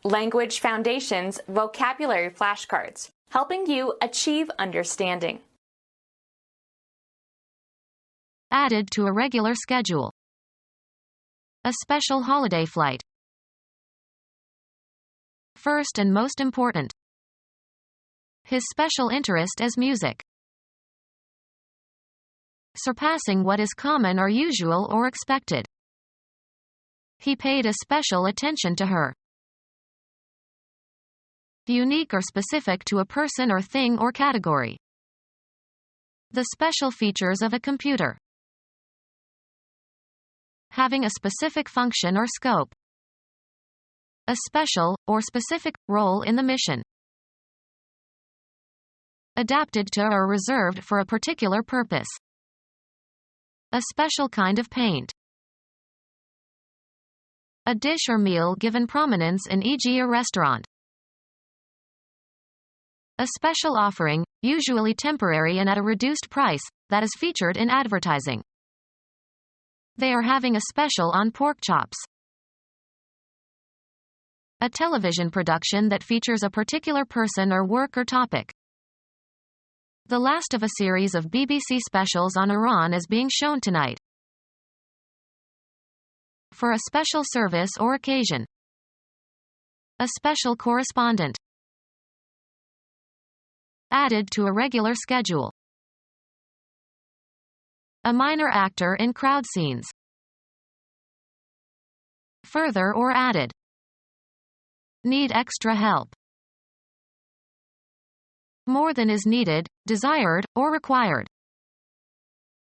Language Foundations Vocabulary Flashcards, helping you achieve understanding. Added to a regular schedule. A special holiday flight. First and most important. His special interest is music. Surpassing what is common or usual or expected. He paid a special attention to her. Unique or specific to a person or thing or category. The special features of a computer. Having a specific function or scope. A special, or specific, role in the mission. Adapted to or reserved for a particular purpose. A special kind of paint. A dish or meal given prominence in, e.g., a restaurant. A special offering, usually temporary and at a reduced price, that is featured in advertising. They are having a special on pork chops. A television production that features a particular person or work or topic. The last of a series of BBC specials on Iran is being shown tonight. For a special service or occasion. A special correspondent. Added to a regular schedule. A minor actor in crowd scenes. Further or added. Need extra help. More than is needed, desired, or required.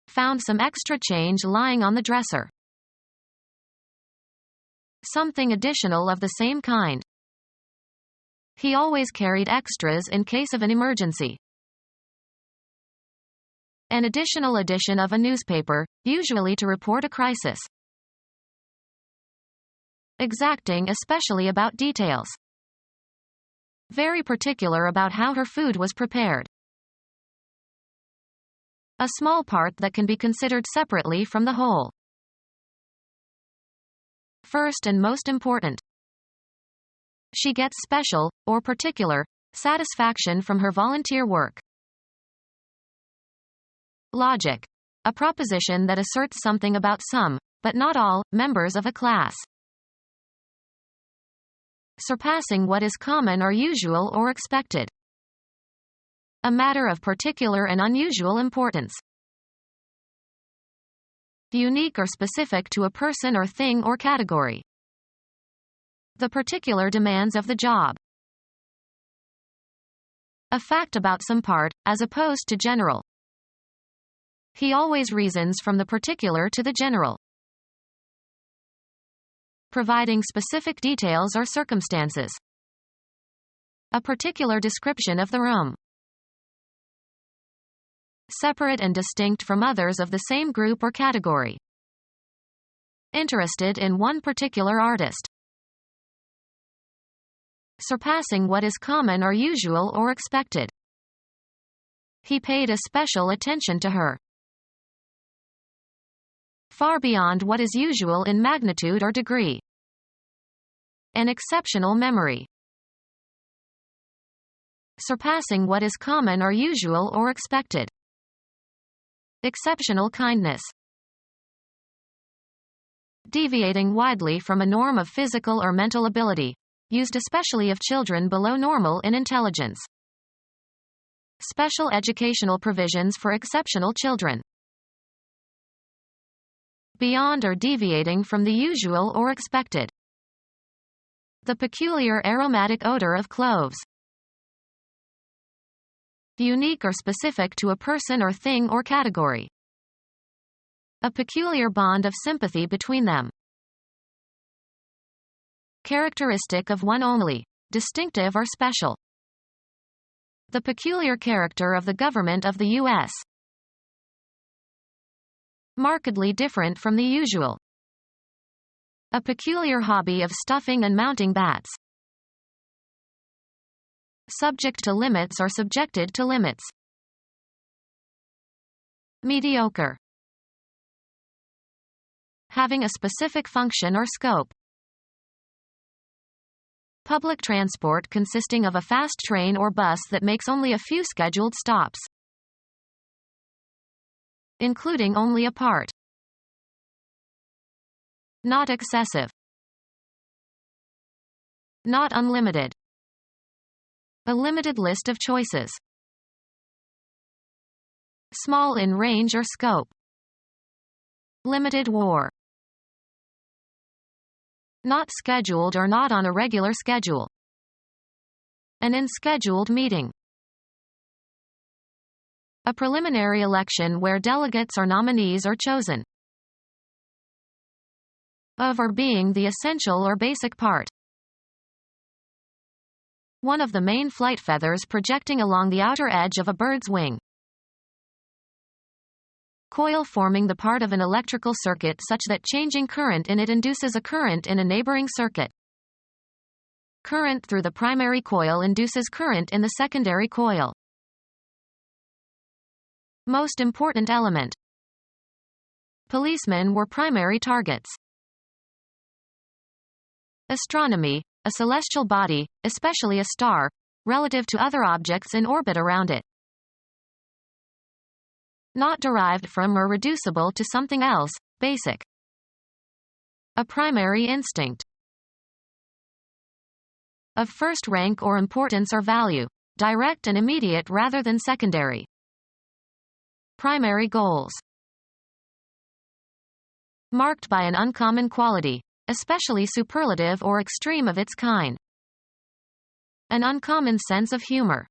Found some extra change lying on the dresser. Something additional of the same kind. He always carried extras in case of an emergency. An additional edition of a newspaper, usually to report a crisis. Exacting especially about details. Very particular about how her food was prepared. A small part that can be considered separately from the whole. First and most important. She gets special, or particular, satisfaction from her volunteer work. Logic. A proposition that asserts something about some, but not all, members of a class. Surpassing what is common or usual or expected. A matter of particular and unusual importance. Unique or specific to a person or thing or category. The particular demands of the job. A fact about some part, as opposed to general. He always reasons from the particular to the general. Providing specific details or circumstances. A particular description of the room. Separate and distinct from others of the same group or category. Interested in one particular artist. Surpassing what is common or usual or expected. He paid a special attention to her. Far beyond what is usual in magnitude or degree. An exceptional memory. Surpassing what is common or usual or expected. Exceptional kindness. Deviating widely from a norm of physical or mental ability, used especially of children below normal in intelligence. Special educational provisions for exceptional children. Beyond or deviating from the usual or expected. The peculiar aromatic odor of cloves. Unique or specific to a person or thing or category. A peculiar bond of sympathy between them. Characteristic of one only, distinctive or special. The peculiar character of the government of the U.S. Markedly different from the usual. A peculiar hobby of stuffing and mounting bats. Subject to limits or subjected to limits. Mediocre. Having a specific function or scope. public transport consisting of a fast train or bus that makes only a few scheduled stops, including only a part. Not excessive. Not unlimited. A limited list of choices. Small in range or scope. Limited war. Not scheduled or not on a regular schedule. An unscheduled meeting. A preliminary election where delegates or nominees are chosen. Of or being the essential or basic part. One of the main flight feathers projecting along the outer edge of a bird's wing. Coil forming the part of an electrical circuit such that changing current in it induces a current in a neighboring circuit. Current through the primary coil induces current in the secondary coil. Most important element. Policemen were primary targets. Astronomy, a celestial body, especially a star, relative to other objects in orbit around it. Not derived from or reducible to something else, basic. A primary instinct. Of first rank or importance or value, direct and immediate rather than secondary. Primary goals. Marked by an uncommon quality, especially superlative or extreme of its kind. An uncommon sense of humor.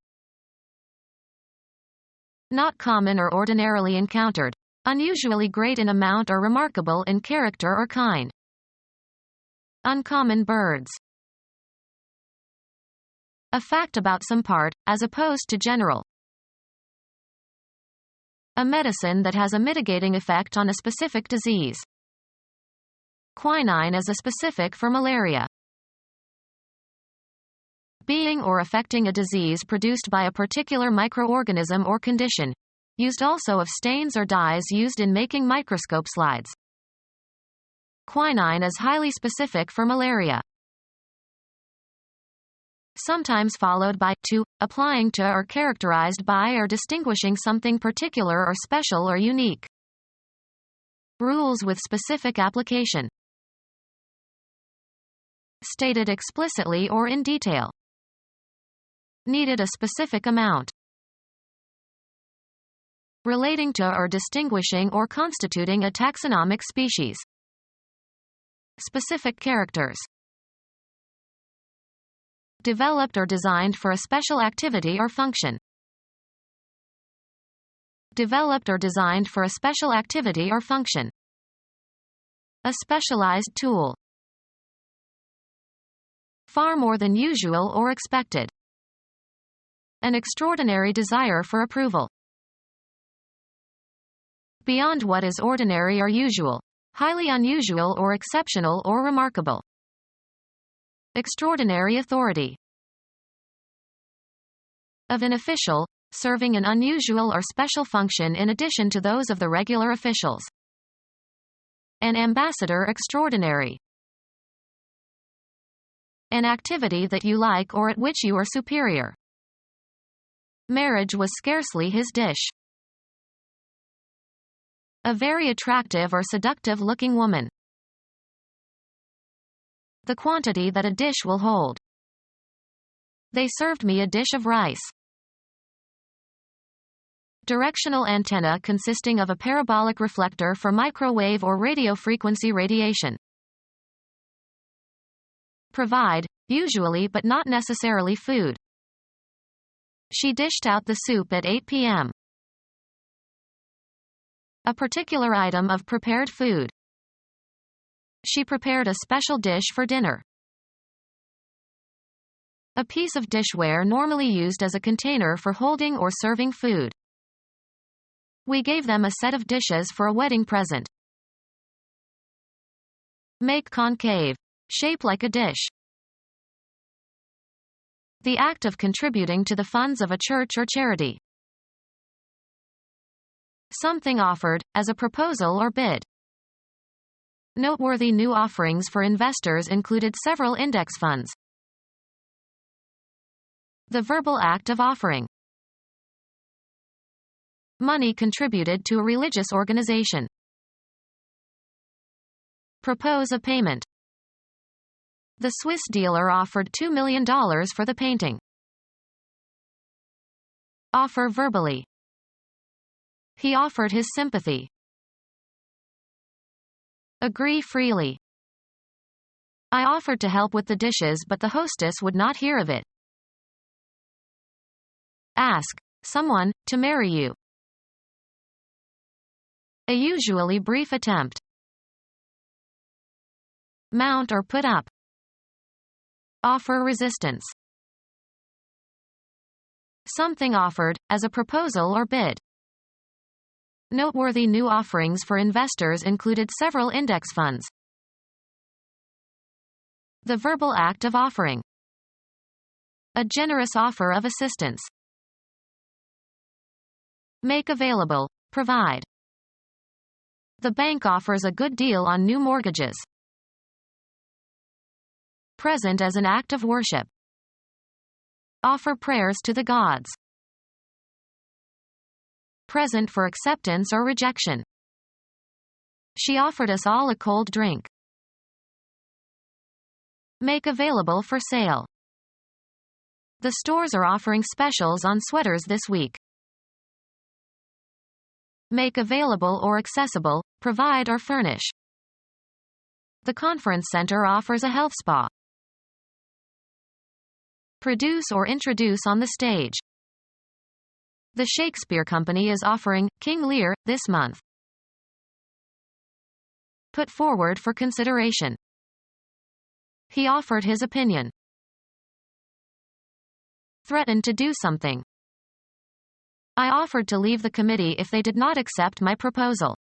Not common or ordinarily encountered, unusually great in amount or remarkable in character or kind. Uncommon birds. A fact about some part, as opposed to general. A medicine that has a mitigating effect on a specific disease. Quinine is a specific for malaria. Being or affecting a disease produced by a particular microorganism or condition. Used also of stains or dyes used in making microscope slides. Quinine is highly specific for malaria. Sometimes followed by to, applying to or characterized by or distinguishing something particular or special or unique. Rules with specific application. Stated explicitly or in detail. Needed a specific amount. Relating to or distinguishing or constituting a taxonomic species. Specific characters. Developed or designed for a special activity or function. Developed or designed for a special activity or function. A specialized tool. Far more than usual or expected. An extraordinary desire for approval. Beyond what is ordinary or usual. Highly unusual or exceptional or remarkable. Extraordinary authority. Of an official, serving an unusual or special function in addition to those of the regular officials. An ambassador extraordinary. An activity that you like or at which you are superior. Marriage was scarcely his dish. A very attractive or seductive-looking woman. The quantity that a dish will hold. They served me a dish of rice. Directional antenna consisting of a parabolic reflector for microwave or radio frequency radiation. Provide, usually but not necessarily food. She dished out the soup at 8 p.m. A particular item of prepared food. She prepared a special dish for dinner. A piece of dishware normally used as a container for holding or serving food. We gave them a set of dishes for a wedding present. Make concave. Shape like a dish. The act of contributing to the funds of a church or charity. Something offered, as a proposal or bid. Noteworthy new offerings for investors included several index funds. The verbal act of offering. Money contributed to a religious organization. Propose a payment. The Swiss dealer offered $2 million for the painting. Offer verbally. He offered his sympathy. Agree freely. I offered to help with the dishes, but the hostess would not hear of it. Ask someone to marry you. A usually brief attempt. Mount or put up. Offer resistance. Something offered, as a proposal or bid. Noteworthy new offerings for investors included several index funds. The verbal act of offering. A generous offer of assistance. Make available, provide. The bank offers a good deal on new mortgages. Present as an act of worship. Offer prayers to the gods. Present for acceptance or rejection. She offered us all a cold drink. Make available for sale. The stores are offering specials on sweaters this week. Make available or accessible, provide or furnish. The conference center offers a health spa. Produce or introduce on the stage. The Shakespeare Company is offering King Lear this month. Put forward for consideration. He offered his opinion. Threatened to do something. I offered to leave the committee if they did not accept my proposal.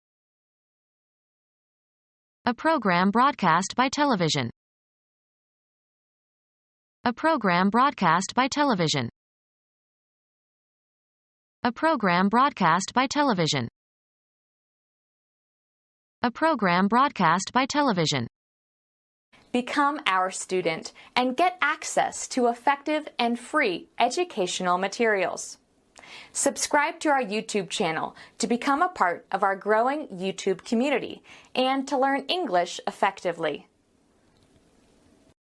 A program broadcast by television. A program broadcast by television. A program broadcast by television. A program broadcast by television. Become our student and get access to effective and free educational materials. Subscribe to our YouTube channel to become a part of our growing YouTube community and to learn English effectively.